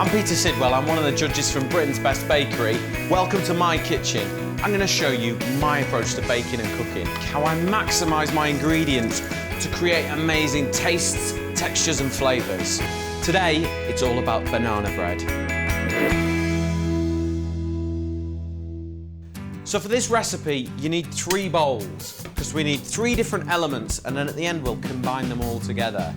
I'm Peter Sidwell, I'm one of the judges from Britain's Best Bakery. Welcome to my kitchen. I'm going to show you my approach to baking and cooking, how I maximise my ingredients to create amazing tastes, textures and flavours. Today, it's all about banana bread. So for this recipe, you need 3 bowls, because we need 3 different elements, and then at the end we'll combine them all together.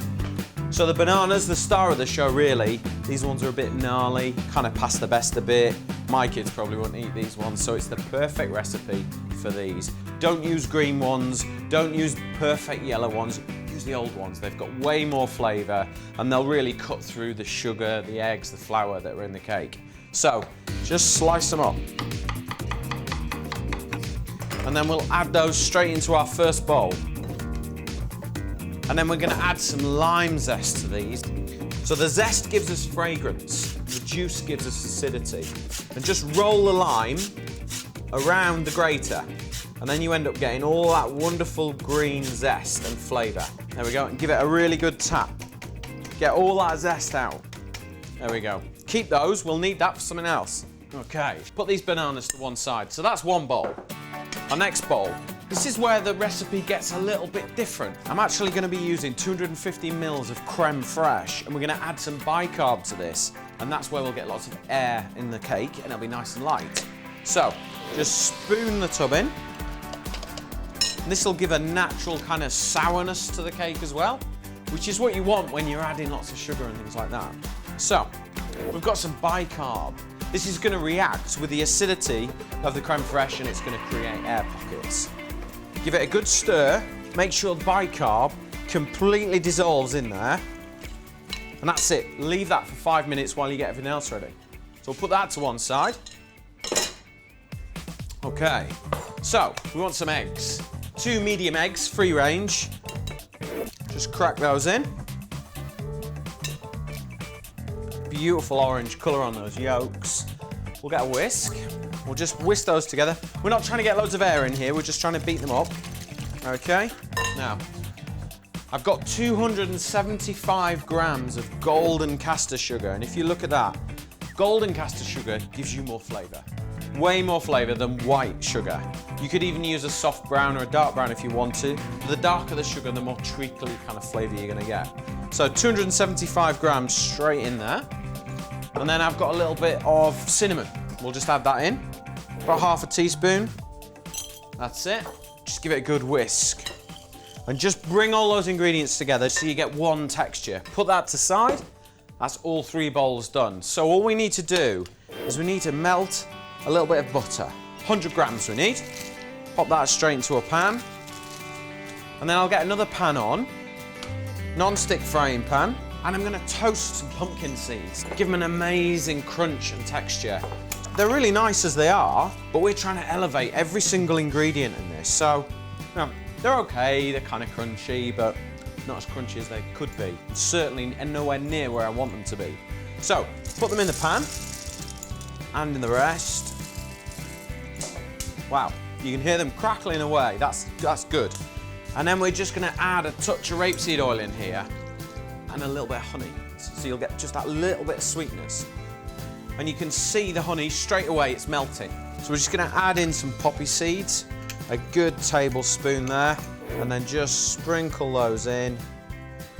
So the bananas, the star of the show really. These ones are a bit gnarly, kind of past the best a bit. My kids probably won't eat these ones, so it's the perfect recipe for these. Don't use green ones, don't use perfect yellow ones, use the old ones. They've got way more flavour and they'll really cut through the sugar, the eggs, the flour that are in the cake. So, just slice them up. And then we'll add those straight into our first bowl. And then we're going to add some lime zest to these. So the zest gives us fragrance, the juice gives us acidity. And just roll the lime around the grater. And then you end up getting all that wonderful green zest and flavour. There we go, and give it a really good tap. Get all that zest out. There we go. Keep those, we'll need that for something else. Okay, put these bananas to one side. So that's one bowl. Our next bowl. This is where the recipe gets a little bit different. I'm actually going to be using 250 mils of creme fraiche, and we're going to add some bicarb to this, and that's where we'll get lots of air in the cake and it'll be nice and light. So just spoon the tub in. This will give a natural kind of sourness to the cake as well, which is what you want when you're adding lots of sugar and things like that. So we've got some bicarb. This is going to react with the acidity of the creme fraiche and it's going to create air pockets. Give it a good stir, make sure the bicarb completely dissolves in there, and that's it. Leave that for 5 minutes while you get everything else ready. So we'll put that to one side. Okay, so we want some eggs. 2 medium eggs, free range. Just crack those in. Beautiful orange colour on those yolks. We'll get a whisk. We'll just whisk those together. We're not trying to get loads of air in here, we're just trying to beat them up. Okay, now, I've got 275 grams of golden caster sugar, and if you look at that, golden caster sugar gives you more flavour. Way more flavour than white sugar. You could even use a soft brown or a dark brown if you want to. The darker the sugar, the more treacly kind of flavour you're going to get. So 275 grams straight in there. And then I've got a little bit of cinnamon. We'll just add that in. About half a teaspoon. That's it. Just give it a good whisk. And just bring all those ingredients together so you get one texture. Put that to side. That's all 3 bowls done. So all we need to do is we need to melt a little bit of butter. 100 grams we need. Pop that straight into a pan. And then I'll get another pan on. Non-stick frying pan. And I'm going to toast some pumpkin seeds. Give them an amazing crunch and texture. They're really nice as they are, but we're trying to elevate every single ingredient in this. So, you know, they're okay, they're kind of crunchy, but not as crunchy as they could be. Certainly nowhere near where I want them to be. So, put them in the pan, and in the rest. Wow, you can hear them crackling away, that's good. And then we're just going to add a touch of rapeseed oil in here, and a little bit of honey, so you'll get just that little bit of sweetness. And you can see the honey straight away, it's melting. So we're just going to add in some poppy seeds, a good tablespoon there, and then just sprinkle those in.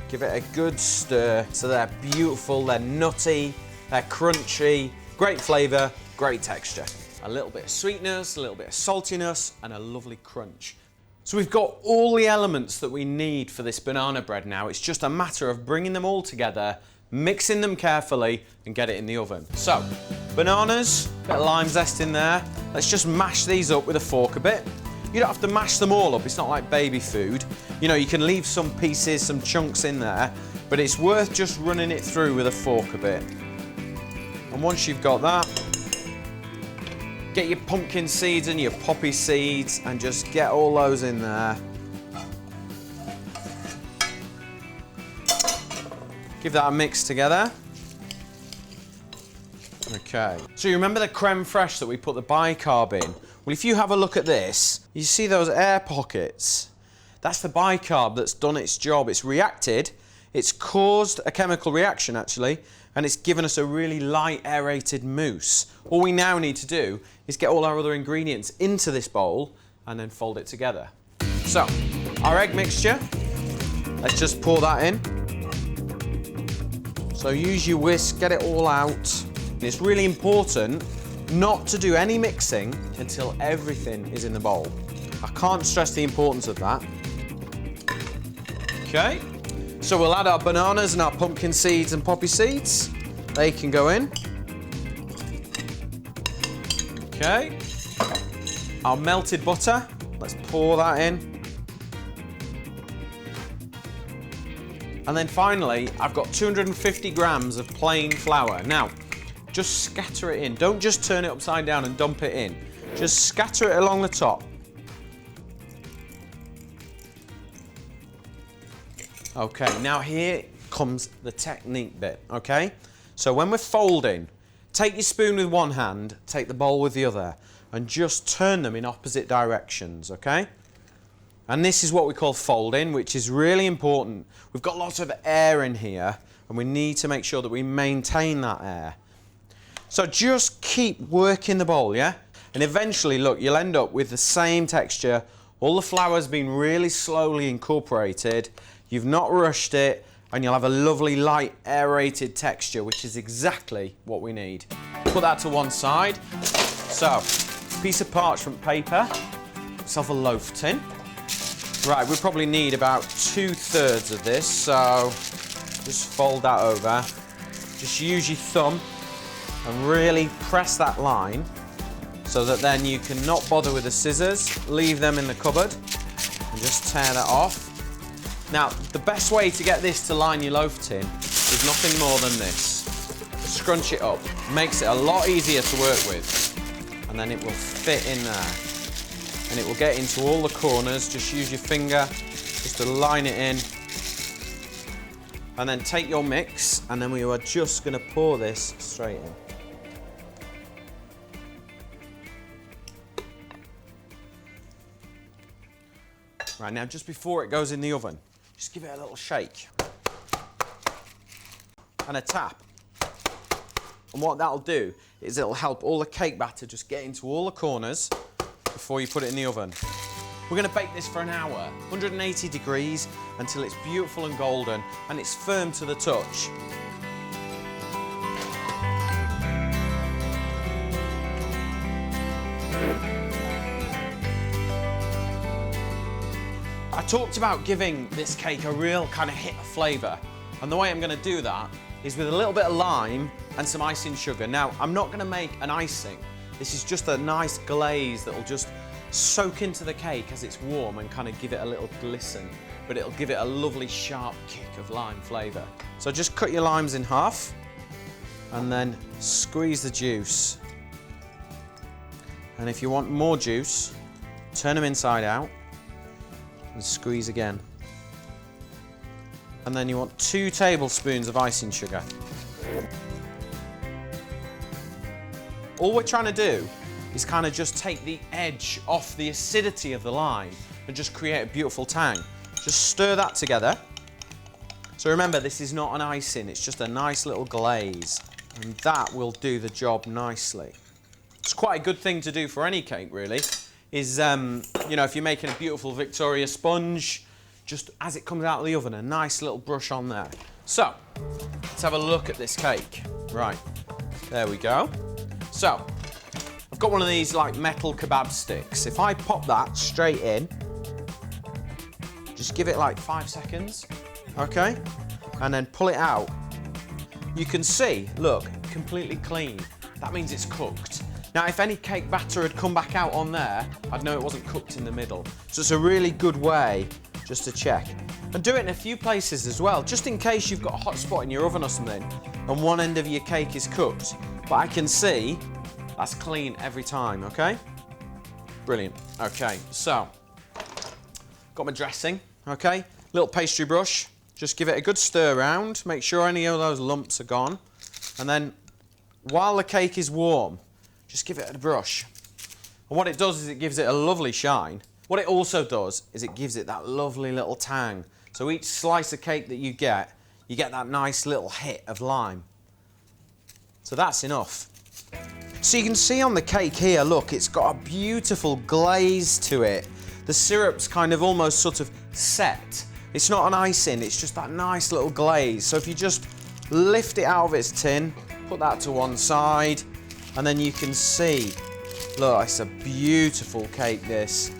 Give it a good stir. So they're beautiful, they're nutty, they're crunchy, great flavour, great texture. A little bit of sweetness, a little bit of saltiness, and a lovely crunch. So we've got all the elements that we need for this banana bread now. It's just a matter of bringing them all together, mixing them carefully, and get it in the oven. So, bananas, bit of lime zest in there. Let's just mash these up with a fork a bit. You don't have to mash them all up, it's not like baby food. You know, you can leave some pieces, some chunks in there, but it's worth just running it through with a fork a bit. And once you've got that, get your pumpkin seeds and your poppy seeds and just get all those in there. Give that a mix together. Okay. So you remember the creme fraiche that we put the bicarb in? Well, if you have a look at this, you see those air pockets? That's the bicarb that's done its job. It's reacted, it's caused a chemical reaction actually, and it's given us a really light aerated mousse. All we now need to do is get all our other ingredients into this bowl and then fold it together. So, our egg mixture, let's just pour that in. So use your whisk, get it all out. It's really important not to do any mixing until everything is in the bowl. I can't stress the importance of that. Okay, so we'll add our bananas and our pumpkin seeds and poppy seeds. They can go in. Okay, our melted butter, let's pour that in. And then finally, I've got 250 grams of plain flour. Now, just scatter it in. Don't just turn it upside down and dump it in. Just scatter it along the top. Okay, now here comes the technique bit, okay? So when we're folding, take your spoon with one hand, take the bowl with the other, and just turn them in opposite directions, okay? And this is what we call folding, which is really important. We've got lots of air in here, and we need to make sure that we maintain that air. So just keep working the bowl, yeah? And eventually, look, you'll end up with the same texture. All the flour's been really slowly incorporated. You've not rushed it, and you'll have a lovely light aerated texture, which is exactly what we need. Put that to one side. So, piece of parchment paper, yourself a loaf tin. Right, we probably need about 2/3 of this, so just fold that over. Just use your thumb and really press that line so that then you can not bother with the scissors, leave them in the cupboard and just tear that off. Now, the best way to get this to line your loaf tin is nothing more than this. Scrunch it up, makes it a lot easier to work with, and then it will fit in there. And it will get into all the corners. Just use your finger just to line it in. And then take your mix, and then we are just going to pour this straight in. Right, now just before it goes in the oven, just give it a little shake. And a tap. And what that'll do is it'll help all the cake batter just get into all the corners before you put it in the oven. We're going to bake this for an hour, 180 degrees, until it's beautiful and golden and it's firm to the touch. I talked about giving this cake a real kind of hit of flavour, and the way I'm going to do that is with a little bit of lime and some icing sugar. Now, I'm not going to make an icing. This is just a nice glaze that will just soak into the cake as it's warm and kind of give it a little glisten, but it'll give it a lovely sharp kick of lime flavour. So just cut your limes in half and then squeeze the juice. And if you want more juice, turn them inside out and squeeze again. And then you want 2 tablespoons of icing sugar. All we're trying to do is kind of just take the edge off the acidity of the lime and just create a beautiful tang. Just stir that together. So remember, this is not an icing, it's just a nice little glaze. And that will do the job nicely. It's quite a good thing to do for any cake, really, is, you know, if you're making a beautiful Victoria sponge, just as it comes out of the oven, a nice little brush on there. So, let's have a look at this cake. Right, there we go. So, I've got one of these like metal kebab sticks. If I pop that straight in, just give it like 5 seconds, okay? And then pull it out. You can see, look, completely clean. That means it's cooked. Now, if any cake batter had come back out on there, I'd know it wasn't cooked in the middle. So it's a really good way just to check. And do it in a few places as well, just in case you've got a hot spot in your oven or something and one end of your cake is cooked. But I can see that's clean every time, okay? Brilliant. Okay, so, got my dressing, okay? Little pastry brush, just give it a good stir around, make sure any of those lumps are gone. And then, while the cake is warm, just give it a brush. And what it does is it gives it a lovely shine. What it also does is it gives it that lovely little tang. So each slice of cake that you get that nice little hit of lime. So that's enough. So you can see on the cake here, look, it's got a beautiful glaze to it. The syrup's kind of almost sort of set. It's not an icing, it's just that nice little glaze. So if you just lift it out of its tin, put that to one side, and then you can see, look, it's a beautiful cake, this.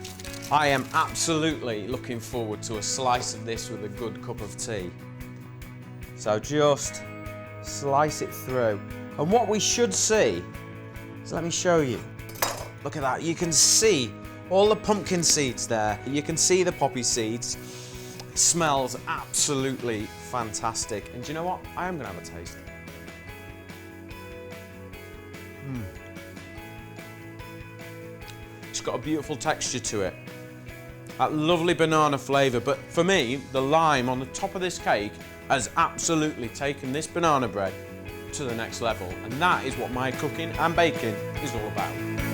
I am absolutely looking forward to a slice of this with a good cup of tea. So just slice it through. And what we should see, so let me show you. Look at that, you can see all the pumpkin seeds there. You can see the poppy seeds. It smells absolutely fantastic. And do you know what? I am gonna have a taste. It's got a beautiful texture to it. That lovely banana flavour, but for me, the lime on the top of this cake has absolutely taken this banana bread to the next level. And that is what my cooking and baking is all about.